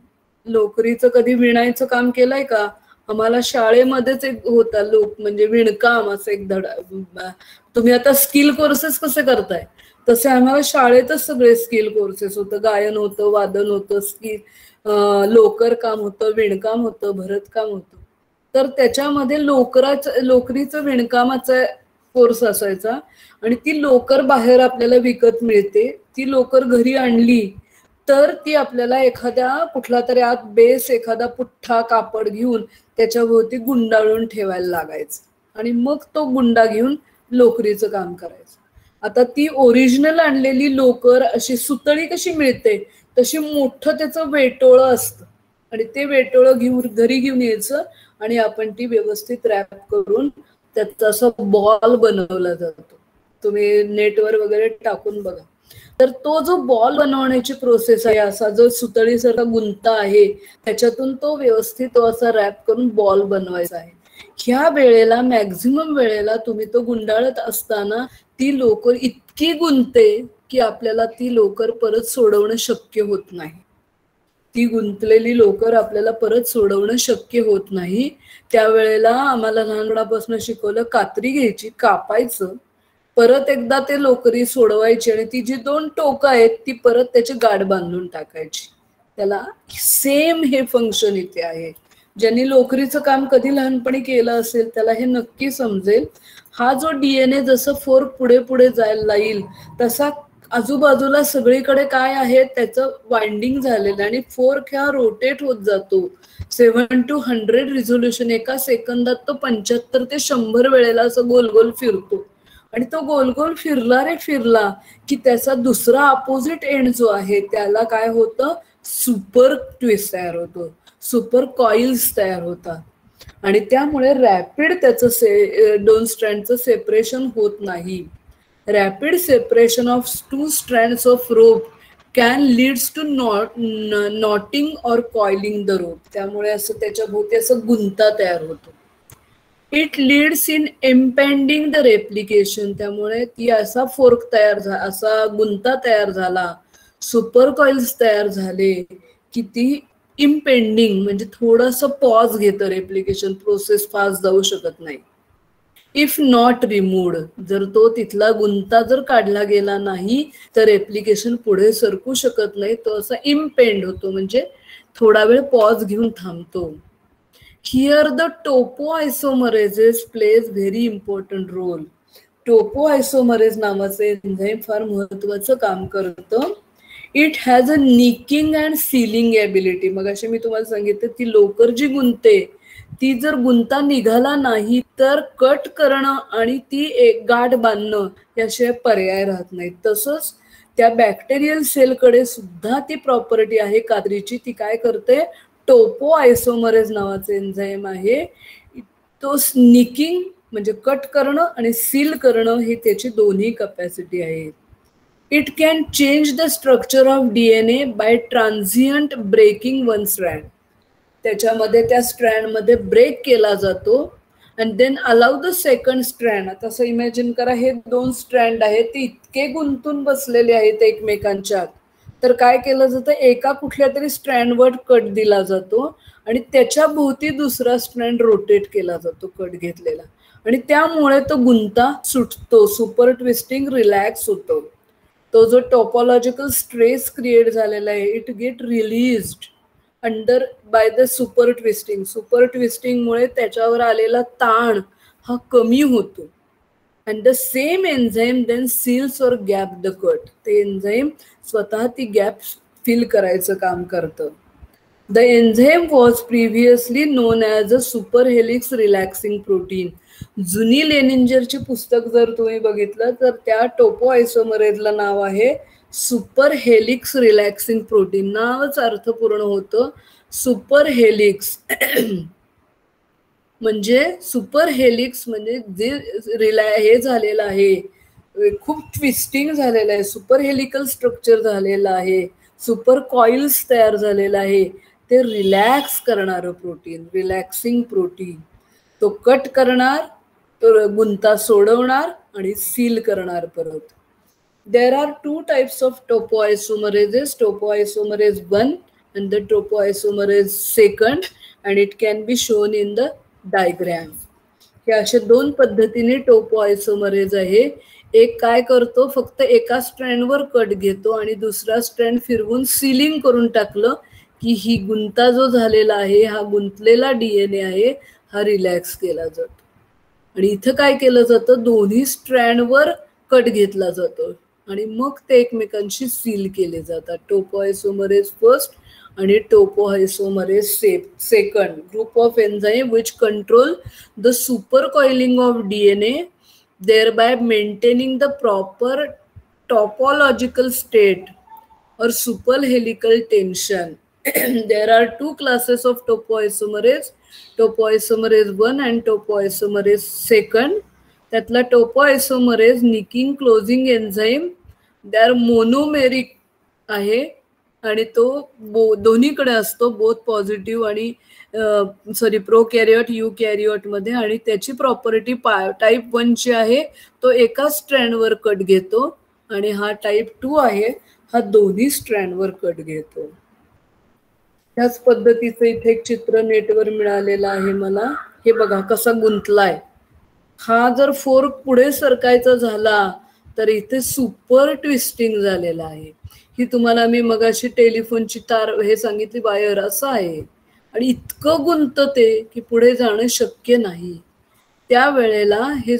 [SPEAKER 1] लोकरीचं कधी विणायचं काम केलंय का? आम्हाला शाळेमध्येच एक होता लोक, म्हणजे विणकाम असं एक धडा. तुम्ही आता स्किल कोर्सेस कसे करताय तसे आम्हाला शाळेतच सगळे स्किल कोर्सेस होतं. गायन होतं, वादन होतं, लोकर काम होतं, विणकाम होतं, भरतकाम होतं. तर त्याच्यामध्ये लोकरीचं विणकामाचा कोर्स असायचा आणि ती लोकर बाहेर आपल्याला विकत मिळते. ती लोकर घरी आणली तर ती आपल्याला एखाद्या कुठला तरी आत बेस, एखादा पुठ्ठा कापड घेऊन त्याच्याभोवती गुंडाळून ठेवायला लागायचं आणि मग तो गुंडा घेऊन लोकरीचं काम करायचं. आता ती ओरिजिनल आणलेली लोकर अशी सुतळी कशी मिळते तशी मोठं त्याचं वेटोळं असतं आणि ते वेटोळं घरी घेऊन यायचं आणि आपण ती व्यवस्थित रॅप करून त्याचा असा बॉल बनवला जातो. तुम्ही नेटवर वगैरे टाकून बघा. तर तो जो बॉल बनवण्याची प्रोसेस आहे, असा जो सुतळीसारखा गुंता आहे, त्याच्यातून तो व्यवस्थित तो असा रॅप करून बॉल बनवायचा आहे. ह्या वेळेला मॅक्झिमम वेळेला तुम्ही तो गुंडाळत असताना ती लोकर इतकी गुंतते की आपल्याला ती लोकर परत सोडवणं शक्य होत नाही. ती गुंतलेली लोकर आपल्याला परत सोडवणं शक्य होत नाही. त्यावेळेला आम्हाला लहानपणापासून शिकवलं, कात्री घ्यायची, कापायचं, परत एकदा ते लोकरी सोडवायची आणि ती जी 2 टोकं आहेत ती परत त्याची गाठ बांधून टाकायची. त्याला सेम हे फंक्शन इथे आहे. ज्यांनी लोकरीचं काम कधी लहानपणी केलं असेल त्याला हे नक्की समजेल. हा जो डीएनए जसं फोर्क पुढे पुढे जायला येईल तसा आजूबाजूला सगळीकडे काय आहे त्याचं वाइंडिंग झालेलं आणि फोर्क ह्या रोटेट होत जातो. 7 to 100 रिझोल्युशन, एका सेकंदात तो 75 ते 100 वेळेला असं गोल गोल फिरतो. आणि तो गोल गोल फिरला रे फिरला की त्याचा दुसरा अपोजिट एंड जो आहे त्याला काय होतं, सुपर ट्विस्ट तयार होतो, सुपर कॉइल्स तयार होतात. आणि त्यामुळे रॅपिड त्याचं 2 स्ट्रँडचं सेपरेशन होत नाही. Rapid separation of 2 strands of rope can leads to knotting or coiling the rope. त्यामुळे असं त्याच्या भोवती असं गुंता तयार होतो. It leads in impending the replication. त्यामुळे ती असा फोर्क तयार झाला, असा गुंता तयार झाला, सुपर कॉइल्स तयार झाले की ती इम्पेंडिंग म्हणजे थोडंसं पॉज घेतं, रेप्लिकेशन प्रोसेस फास्ट जाऊ शकत नाही. इफ नॉट रिमूव्ड, जर तो तिथला गुंता जर काढला गेला नाही तर रेप्लिकेशन पुढे सरकू शकत नाही. तो असा इम्पेंड होतो म्हणजे थोडा वेळ पॉज घेऊन थांबतो. Here the topoisomerases plays very important role. Topoisomerase नावाचं एन्झाईम फार महत्वाचं काम करतं. It has a nicking and sealing ability. मग असे मी तुम्हाला सांगितलं ती लोकर जी गुंते ती जर गुंता निघाला नाही तर कट करणं आणि ती एक गाठ बांधणं याशिवाय पर्याय राहत नाही. तसंच त्या बॅक्टेरियल सेलकडे सुद्धा ती प्रॉपर्टी आहे कात्रीची. ती काय करते, टोपोआयसोमरेज नावाचे एन्झाईम आहे, तो निकिंग म्हणजे कट करणं आणि सील करणं ही त्याची दोन्ही कपॅसिटी आहे. It can change the structure of DNA by transient breaking one strand. त्याच्यामध्ये त्या स्ट्रँडमध्ये ब्रेक केला जातो and then allow the second strand. आता असं इमॅजिन करा, हे 2 स्ट्रँड आहेत ते इतके गुंतून बसलेले आहेत एकमेकांच्या, तर काय केलं जातं, एका कुठल्या तरी स्ट्रँडवर कट दिला जातो आणि त्याच्या भोवती दुसरा स्ट्रँड रोटेट केला जातो कट घेतलेला आणि त्यामुळे तो गुंता सुटतो, सुपर ट्विस्टिंग रिलॅक्स होतो. तो जो टोपोलॉजिकल स्ट्रेस क्रिएट झालेला आहे it get released under by the super twisting. Super ट्विस्टिंगमुळे त्याच्यावर आलेला ताण हा कमी होतो. And the same enzyme then seals or gap the cut. ते एन्झाईम स्वतः ती गॅप फिल करायचं काम करतं. The enzyme was previously known as a super helix relaxing protein. जुनी लेनिंजरची पुस्तक जर तुम्ही बघितलं तर त्या टोपोआयसोमरेजला नाव आहे सुपर हेलिक्स रिलॅक्सिंग प्रोटीन. नावच अर्थपूर्ण होतं, सुपर हेलिक्स. म्हणजे सुपर हेलिक्स म्हणजे जे हे झालेलं आहे, खूप ट्विस्टिंग झालेलं आहे, सुपर हेलिकल स्ट्रक्चर झालेलं आहे, सुपर कॉइल्स तयार झालेलं आहे, ते रिलॅक्स करणारं प्रोटीन, रिलॅक्सिंग प्रोटीन. तो कट करणार, तो गुंता सोडवणार आणि सील करणार परत. There are 2 types of topoisomerases, topoisomerase 1 and the topoisomerase 2, and it can be shown in the diagram. हे अशा 2 पद्धतीने टोपोआयसोमरेज आहे. एक काय करतो, फक्त एका स्ट्रँडवर कट घेतो आणि दुसरा स्ट्रँड फिरवून सीलिंग करून टाकलं की ही गुंता जो झालेला आहे, हा गुंतलेला डीएनए आहे, हा रिलॅक्स केला जातो. आणि इथं काय केलं जातं, दोन्ही स्ट्रँडवर कट घेतला जातो आणि मग ते एकमेकांशी सील केले जातात. टोपोआयसोमरेज फर्स्ट आणि topoisomerase second. Group of enzyme which control the super coiling of DNA, thereby maintaining the proper topological state or superhelical tension. There are 2 classes of topoisomerase, topoisomerase 1 and topoisomerase 2. त्यातला topoisomerase nicking closing enzyme they are monomeric आहे आणि तो दोन्हीकडे असतो, both positive आणि प्रोकॅरियोट युकॅरियोट मध्ये. आणि त्याची प्रॉपर्टी टाईप 1 ची आहे, तो एका स्ट्रँडवर कट घेतो आणि हा टाईप 2 आहे, हा दोन्ही स्ट्रँडवर कट घेतो. त्याच पद्धतीचं इथे एक चित्र नेटवर मिळालेलं आहे मला. हे बघा कसा गुंतलाय. हा जर फोर्क पुढे सरकायचा झाला तर इथे सुपर ट्विस्टिंग झालेला आहे. ही तुम्हाला मी मगाशी टेलिफोनची तार हे सांगितली वायर असं आहे आणि इतकं गुंतते की पुढे जाणं शक्य नाही. त्यावेळेला हे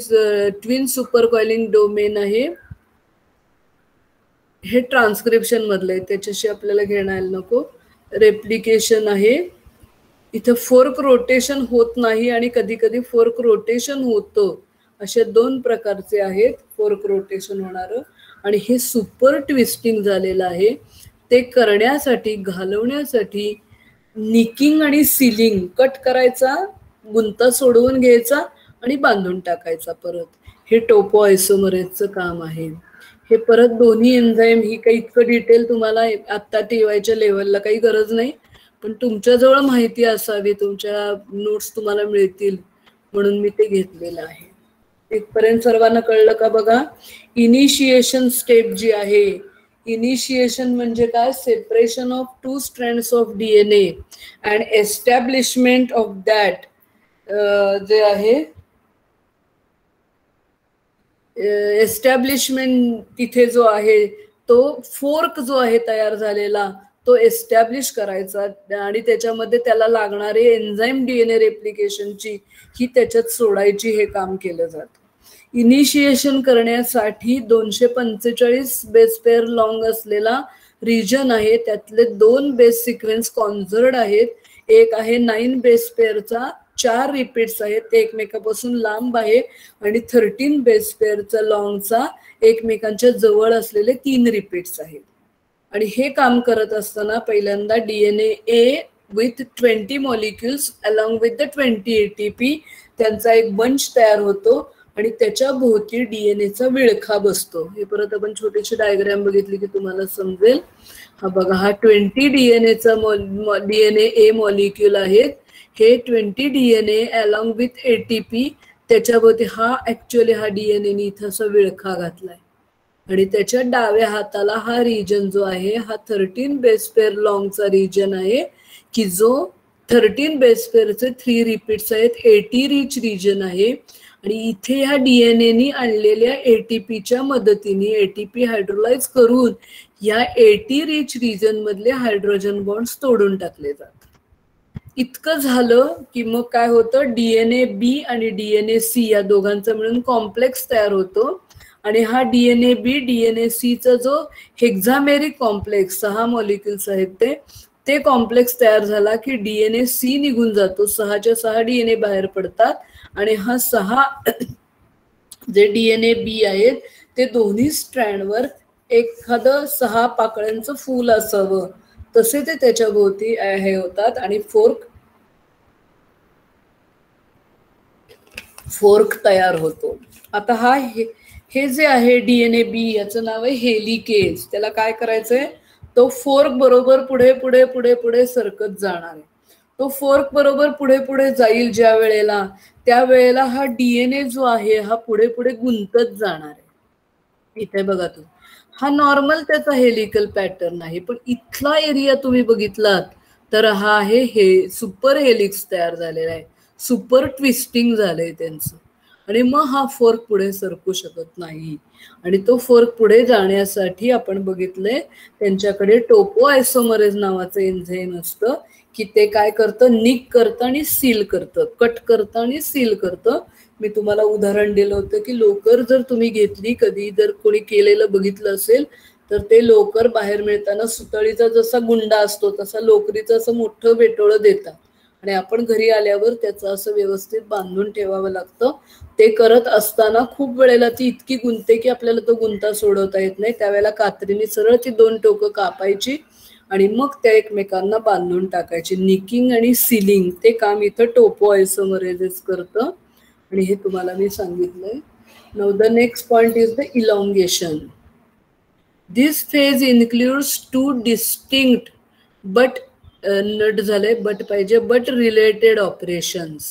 [SPEAKER 1] ट्विन सुपर कॉइलिंग डोमेन आहे, हे ट्रान्सक्रिप्शन मधलं आहे, त्याच्याशी आपल्याला घेण्याला नको. रेप्लिकेशन आहे, इथं फोर्क रोटेशन होत नाही आणि कधी कधी फोर्क रोटेशन होतं. असे 2 प्रकारचे आहेत फोर्क रोटेशन होणार. आणि हे सुपर ट्विस्टिंग झालेलं आहे. ते करण्यासाठी घालवण्यासाठी निकिंग आणि सीलिंग, कट करायचा, गुंता सोडवून घ्यायचा आणि बांधून टाकायचा परत, हे टोपो आयसोमरेजचं काम आहे. हे परत दोन्ही एन्झाईम, ही काही इतकं डिटेल तुम्हाला आता टीवायच्या लेवलला काही गरज नाही, पण तुमच्याजवळ माहिती असावी, तुमच्या नोट्स तुम्हाला मिळतील म्हणून मी ते घेतलेलं आहे. इथपर्यंत सर्वांना कळलं का बघा. इनिशिएशन स्टेप जी आहे, इनिशिएशन म्हणजे काय, separation of 2 strands of DNA and establishment of that जे आहे, एस्टॅब्लिशमेंट तिथे जो आहे तो फोर्क जो आहे तयार झालेला तो एस्टॅब्लिश करायचा आणि त्याच्यामध्ये त्याला लागणारे एन्झाईम DNA रेप्लिकेशनची ही त्याच्यात सोडायची, हे काम केलं जातं. इनिशिएशन करण्यासाठी 245 बेस पेअर लॉंग असलेला रिजन आहे, त्यातले 2 बेस सिक्वेन्स कॉन्झर्ड आहेत. एक आहे 9 बेस पेअरचा, 4 रिपीट्स आहेत, ते एकमेकापासून लांब आहे. आणि 13 बेस पेअरचा लॉंगचा एकमेकांच्या जवळ असलेले 3 रिपीट्स आहेत. आणि हे काम करत असताना पहिल्यांदा DNA A with 20 molecules along with the 20 ATP त्यांचा एक बंच तयार होतो आणि त्याच्या भोवती DNAचा विळखा बसतो. हे परत आपण छोटीशी डायग्राम बघितली की तुम्हाला समजेल. हा बघा, हा 20 DNAचा DNA A मॉलिक्युल आहेत. हे 20 DNA अलॉंग विथ ATP त्याच्याभोवती हा ऍक्च्युअली हा DNA ने इथं असा विळखा घातलाय. आणि त्याच्या डाव्या हाताला हा रिजन जो आहे हा 13 बेस पेअर लॉंगचा रिजन आहे की जो 13 बेस पेअरचे 3 रिपीट्स आहेत, 80 रिच रिजन आहे. आणि इथे ह्या DNA नी आणलेल्या ATPच्या मदतीने ATP हायड्रोलाइज करून या 80 रिच रिजन मधले हायड्रोजन बॉन्ड्स तोडून टाकले जातात. इतकं झालं की मग काय होतं, DNA B आणि DNA C या दोघांचा मिळून कॉम्प्लेक्स तयार होतो. आणि हा DNA B DNA C चा जो हेक्झामेरिक कॉम्प्लेक्स 6 मॉलिक्युल्स आहेत ते कॉम्प्लेक्स तयार झाला की DNA C निघून जातो, 6च्या 6 DNA बाहेर पडतात. आणि हा 6 जे DNA B आहेत ते दोन्ही स्ट्रँडवर एखादं 6 पाकळ्यांचं फूल असावं तसे ते त्याच्या भोवती हे होतात आणि फोर्क तयार होतो. आता हा हे जे आहे DNA B याचं नाव आहे हेलिकेज. त्याला काय करायचंय, तो फोर्क बरोबर पुढे पुढे पुढे पुढे सरकत जाणार आहे. तो फोर्क बरोबर पुढे पुढे जाईल ज्या वेळेला, त्यावेळेला हा DNA जो आहे हा पुढे पुढे गुंतत जाणार आहे. इथे बघा तुम्ही, हा नॉर्मल त्याचा हेलिकल पॅटर्न आहे. पण इथला एरिया तुम्ही बघितलात तर हा आहे हे सुपर हेलिक्स तयार झालेला आहे, सुपर ट्विस्टिंग झालंय त्यांचं. आणि मग हा फोर्क पुढे सरकू शकत नाही. आणि तो फोर्क पुढे जाण्यासाठी आपण बघितलंय त्यांच्याकडे टोपो आयसोमरेज नावाचं एन्झाईम असतं की ते काय करतं, निक करतं आणि सील करतं, कट करतं आणि सील करतं. मी तुम्हाला उदाहरण दिलं होतं की लोकर जर तुम्ही घेतली, कधी जर कोणी केलेलं बघितलं असेल तर ते लोकर बाहेर मिळताना सुतळीचा जसा गुंडा असतो तसा लोकरीचं असं मोठं बेटोळं देतात आणि आपण घरी आल्यावर त्याचं असं व्यवस्थित बांधून ठेवावं लागतं. ते करत असताना खूप वेळेला ती इतकी गुंते की आपल्याला तो गुंता सोडवता येत नाही. त्यावेळेला कात्रीने सरळ ती 2 टोकं कापायची आणि मग त्या एकमेकांना बांधून टाकायची. निकिंग आणि सीलिंग ते काम इथं टोपो आयसोमरेज करतं आणि हे तुम्हाला मी सांगितलंय. Now the next point is the elongation. This phase includes two distinct but not झाले बट पाहिजे बट रिलेटेड ऑपरेशन्स.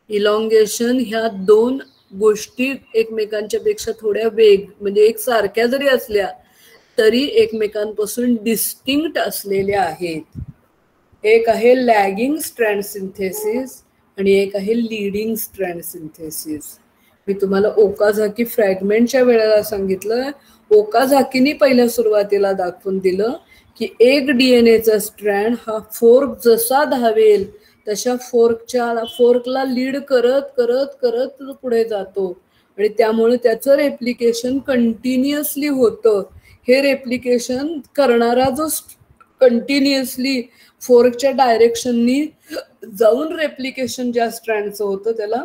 [SPEAKER 1] इलॉंगेशन ह्या दोन गोष्टी एकमेकांच्या पेक्षा थोड्या म्हणजे एकसारख्या जरी असल्या तरी एकमेकांपासून डिस्टिंक्ट असलेल्या आहेत. एक आहे लॅगिंग स्ट्रँड सिंथेसिस आणि एक आहे लीडिंग स्ट्रँड सिंथेसिस. मी तुम्हाला ओकाझाकी फ्रॅगमेंटच्या वेळेला सांगितलं, ओकाझाकीने पहिल्या सुरुवातीला दाखवून दिलं की एक डीएनएचा स्ट्रँड हा फोर्क जसा धावेल तशा फोर्कला लीड करत करत करत पुढे जातो आणि त्यामुळे त्याचं रेप्लिकेशन कंटिन्युअसली होतं. हे रेप्लिकेशन करणारा जो कंटिन्युअसली फोर्कच्या डायरेक्शननी जाऊन रेप्लिकेशन ज्या स्ट्रँडचं होतं त्याला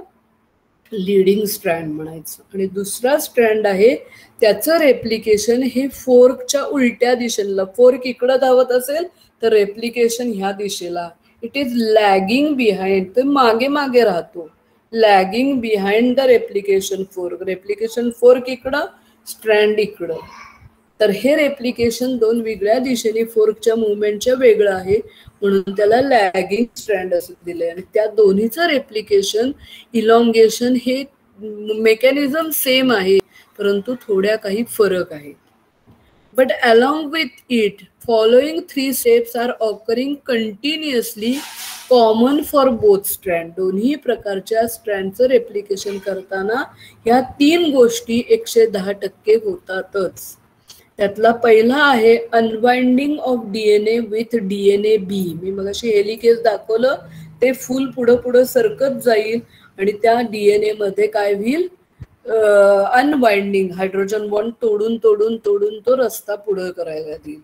[SPEAKER 1] लीडिंग स्ट्रँड म्हणायचं. आणि दुसरा स्ट्रँड आहे त्याचं रेप्लिकेशन हे फोर्कच्या उलट्या दिशेला, फोर्क इकडं धावत असेल तर रेप्लिकेशन ह्या दिशेला. इट इज लॅगिंग बिहाइंड, ते मागे मागे राहतो. Lagging behind the replication fork. Replication fork इकडं, स्ट्रँड इकडं. तर हे रेप्लिकेशन दोन वेगळ्या दिशेने फोर्कच्या मुवमेंटच्या वेगळं आहे म्हणून त्याला लॅगिंग स्ट्रँड असं दिलंय. आणि त्या दोन्हीचं रेप्लिकेशन इलॉंगेशन हे मेकॅनिझम सेम आहे परंतु थोड्या काही फरक आहे. But along with it following 3 steps are occurring continuously common for both strand. दोन्ही प्रकारच्या स्ट्रँडचं रेप्लिकेशन करताना ह्या 3 गोष्टी 110% होतातच. त्यातला पहिला आहे unwinding of DNA with DNA B. मी मगाशी हेलिकेज दाखवलं, ते फुल पुढं पुढं सरकत जाईल आणि त्या डीएनए मध्ये काय होईल, अनवाइंडिंग, हायड्रोजन बॉन्ड तोडून तोडून तोडून तो रस्ता पुढं करायला देईल.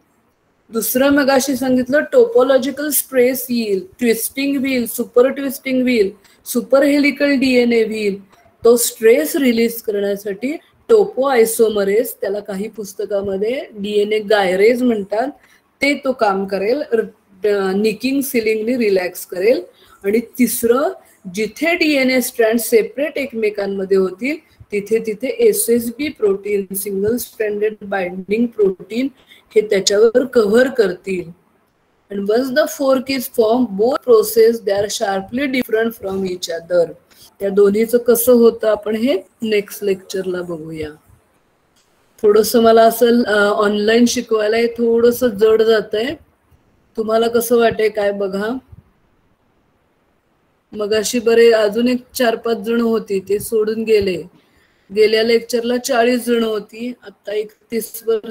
[SPEAKER 1] दुसरं मगाशी सांगितलं टोपोलॉजिकल स्ट्रेस येईल, twisting wheel, super twisting wheel, super helical DNA wheel. तो स्ट्रेस रिलीज करण्यासाठी टोपो आयसोमरेज, त्याला काही पुस्तकामध्ये डीएनए गायरेज म्हणतात, ते तो काम करेल, निकिंग सिलिंगनी रिलॅक्स करेल. आणि तिसरं, जिथे डीएनए स्ट्रँड सेपरेट एकमेकांमध्ये होतील तिथे तिथे SSB protein, single stranded binding protein, हे त्याच्यावर कव्हर करतील. And once the fork is formed, both process they are sharply different from each other. त्या दोन्हीचं कसं होतं आपण हे नेक्स्ट लेक्चरला बघूया. थोडंसं मला असं ऑनलाईन शिकवायला थोडंसं जड जातंय. तुम्हाला कसं वाटतंय काय बघा. मगाशी बरे अजून एक 4-5 जण होती, ते सोडून गेले. गेल्या लेक्चरला 40 जण होती, आता 31 वर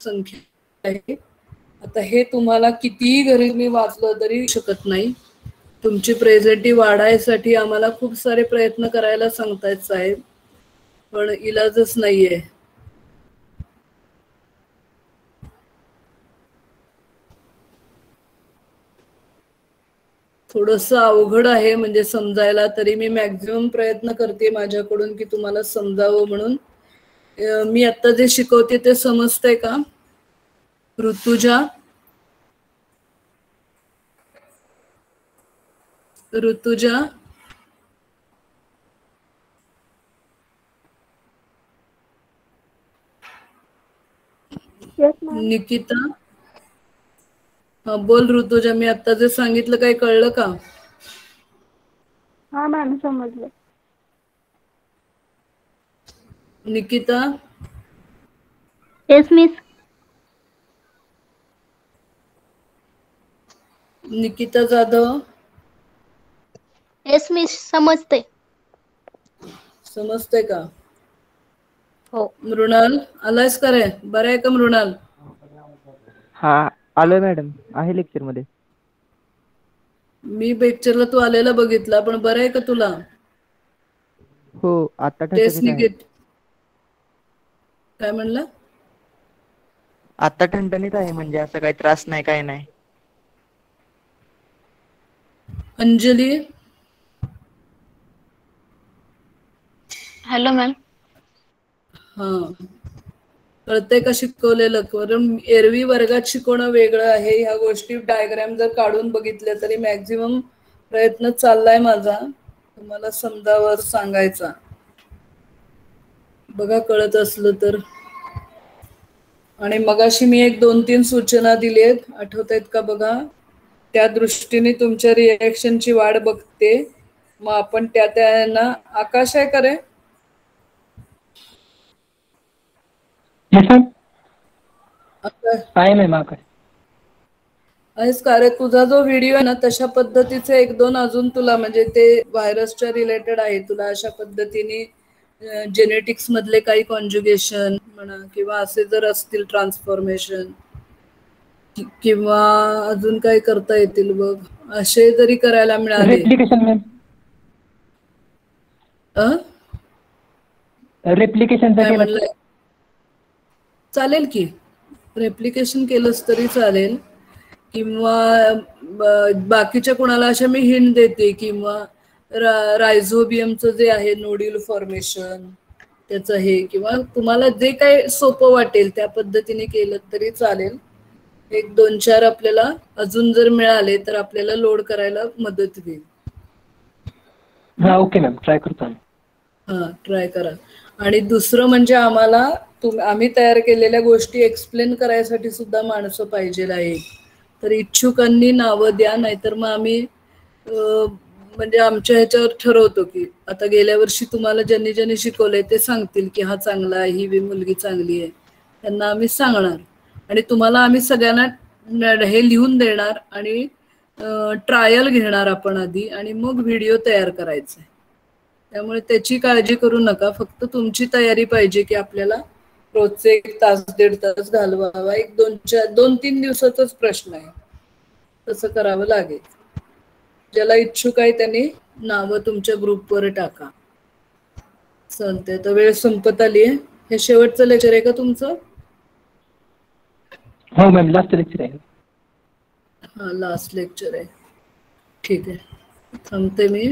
[SPEAKER 1] संख्या आहे. आता हे तुम्हाला कितीही घरी मी वाचलं तरी शकत नाही. तुमची प्रेझेंटी वाढायसाठी आम्हाला खूप सारे प्रयत्न करायला सांगतायत साहेब, पण इलाजच नाहीये. थोडंसं अवघड आहे म्हणजे समजायला, तरी मी मॅक्झिमम प्रयत्न करते माझ्याकडून की तुम्हाला समजावं म्हणून. मी आता जे शिकवते ते समजतंय का ऋतुजा? ऋतुजा, निकिता, हा बोल ऋतुजा. मी आता जे सांगितलं काय कळलं का?
[SPEAKER 3] हा मॅम समजलं.
[SPEAKER 1] Nikita?
[SPEAKER 3] Yes miss.
[SPEAKER 1] Nikita Jadhav?
[SPEAKER 3] Yes miss, समजते.
[SPEAKER 1] समजते का?
[SPEAKER 3] हो.
[SPEAKER 1] मृणाल आलायस का रे? बरं आहे का मृणाल?
[SPEAKER 4] हा आलोय मॅडम, आहे लेक्चर मध्ये.
[SPEAKER 1] मी लेक्चरला तू आलेला बघितला, पण बरं आहे का तुला?
[SPEAKER 4] हो आता
[SPEAKER 1] टेस्ट निगेटिव्ह. काय म्हणला?
[SPEAKER 4] आता ठणठणीत आहे, म्हणजे असं काही त्रास नाही, काय नाही.
[SPEAKER 1] अंजली?
[SPEAKER 3] Hello ma'am.
[SPEAKER 1] हा, कळतंय का शिकवलेलं? कारण एरवी वर्गात शिकवणं वेगळं आहे. ह्या गोष्टी डायग्राम जर काढून बघितल्या तरी मॅक्झिमम प्रयत्न चाललाय माझा तुम्हाला समजावं सांगायचा. बघा कळत असलं तर. आणि मगाशी मी एक 2-3 सूचना दिली आहेत, आठवत आहेत का बघा. त्या दृष्टीने तुमच्या रिएक्शनची वाट बघते. मग आपण त्या त्यांना. आकाश आहे का रे?
[SPEAKER 4] आहे मॅम आकाश.
[SPEAKER 1] आहेस का रे? तुझा जो व्हिडिओ आहे ना तशा पद्धतीचे 1-2 अजून तुला, म्हणजे ते व्हायरसच्या रिलेटेड आहे, तुला अशा पद्धतीने जेनेटिक्स मधले काही कॉन्ज्युगेशन म्हणा किंवा असे जर असतील ट्रान्सफॉर्मेशन किंवा अजून काय करता येतील बघ, असे जरी करायला मिळाले.
[SPEAKER 4] Replication ma'am. रेप्लिकेशन
[SPEAKER 1] काय म्हणलंय? चालेल की रेप्लिकेशन केलंच तरी चालेल, किंवा बाकीच्या कोणाला अशा मी हिंट देते, किंवा रायझोबियमचं जे आहे नोड्यूल फॉर्मेशन त्याचं हे, किंवा तुम्हाला जे काही सोपं वाटेल त्या पद्धतीने केलं तरी चालेल. 1-2-4 आपल्याला अजून जर मिळाले तर आपल्याला लोड करायला मदत होईल.
[SPEAKER 4] हा ओके मॅम, ट्राय करतो.
[SPEAKER 1] हा ट्राय करा. आणि दुसरं म्हणजे आम्ही तयार केलेल्या गोष्टी एक्सप्लेन करायसाठी सुद्धा माणसं पाहिजे आहे. तर इच्छुकांनी नावं द्या, नाहीतर मग आम्ही म्हणजे आमच्या ह्याच्यावर ठरवतो की आता गेल्या वर्षी तुम्हाला ज्यांनी ज्यांनी शिकवलंय ते सांगतील की हा चांगला आहे, ही मुलगी चांगली आहे, त्यांना आम्ही सांगणार. आणि तुम्हाला आम्ही सगळ्यांना हे लिहून देणार आणि ट्रायल घेणार आपण आधी, आणि मग व्हिडिओ तयार करायचा. त्यामुळे त्याची काळजी करू नका. फक्त तुमची तयारी पाहिजे की आपल्याला रोजचे 1 तास 1.5 तास घालवावा. 2-3 दिवसाचाच प्रश्न आहे, तसं करावं लागेल. ज्याला इच्छुक आहे त्यांनी नावं तुमच्या ग्रुपवर टाका. चालतंय. तर वेळ संपत आली आहे. हे शेवटचं लेक्चर आहे का तुमचं?
[SPEAKER 4] हो मॅम, लास्ट लेक्चर आहे.
[SPEAKER 1] हा लास्ट लेक्चर आहे. ठीक आहे, थांबते मी.